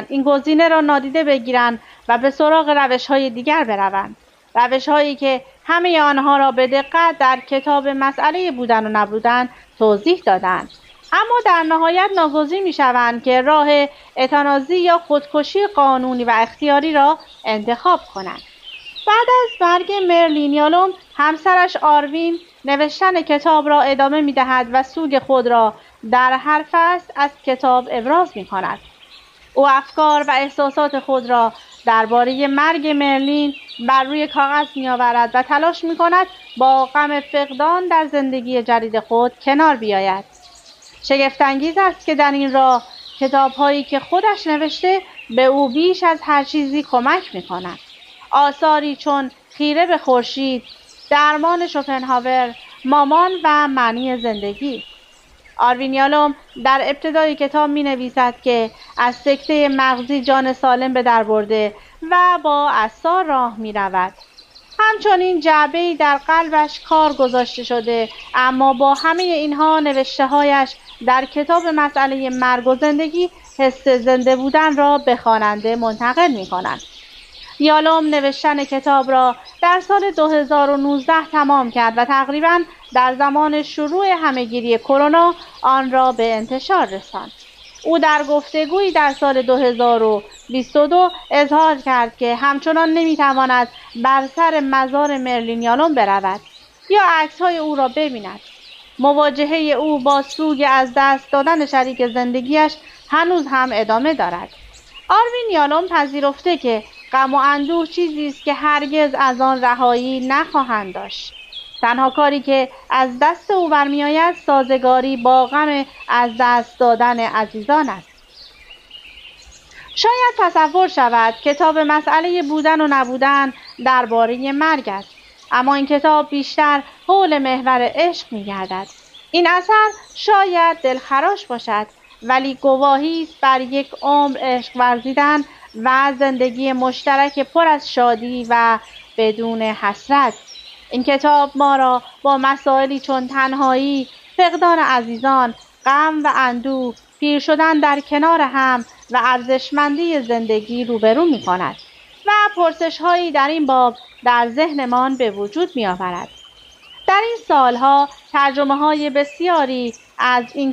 این گزینه را نادیده بگیرند و به سراغ روش‌های دیگر بروند. روش‌هایی که همه آنها را به دقت در کتاب مسئله بودن و نبودن توضیح دادند، اما در نهایت ناگزیر می‌شوند که راه اتانازی یا خودکشی قانونی و اختیاری را انتخاب کنند. بعد از مرگ مرلین یالوم، همسرش آروین نوشتن کتاب را ادامه می‌دهد و سوگ خود را در هر فصل از کتاب ابراز می‌کند. او افکار و احساسات خود را درباره مرگ مرلین بر روی کاغذ می‌آورد و تلاش می‌کند با غم فقدان در زندگی جدید خود کنار بیاید. شگفت‌انگیز است که در این راه کتاب‌هایی که خودش نوشته به او بیش از هر چیزی کمک می‌کنند. آثاری چون خیره به خورشید، درمان شوپنهاور، مامان و معنی زندگی. آروین یالوم در ابتدای کتاب می‌نویسد که از سکته مغزی جان سالم به در برده و با عصا راه می‌رود. همچنین جعبه‌ای در قلبش کار گذاشته شده، اما با همه اینها نوشته‌هایش در کتاب مسئله مرگ و زندگی حس زنده بودن را به خواننده منتقل می‌کند. یالوم نوشتن کتاب را در سال 2019 تمام کرد و تقریباً در زمان شروع همهگیری کرونا آن را به انتشار رساند. او در گفتگویی در سال 2022 اظهار کرد که همچنان نمی‌تواند بر سر مزار مرلین یالوم برود یا عکس‌های او را ببیند. مواجهه او با سوگ از دست دادن شریک زندگیش هنوز هم ادامه دارد. آروین یالوم پذیرفته که غم و اندوه چیزی است که هرگز از آن رهایی نخواهند داشت. تنها کاری که از دست او برمی‌آید سازگاری با غم از دست دادن عزیزان است. شاید تصور شود کتاب مسئله بودن و نبودن درباره مرگ است، اما این کتاب بیشتر حول محور عشق می‌گردد. این اثر شاید دلخراش باشد، ولی گواهی است بر یک عمر عشق ورزیدن و زندگی مشترک پر از شادی و بدون حسرت. این کتاب ما را با مسائلی چون تنهایی، فقدان عزیزان، غم و اندوه، پیر شدن در کنار هم و ارزشمندی زندگی روبرو می‌کند و پرسش‌هایی در این باب در ذهنمان به وجود می‌آورد. در این سالها ترجمه‌های بسیاری از این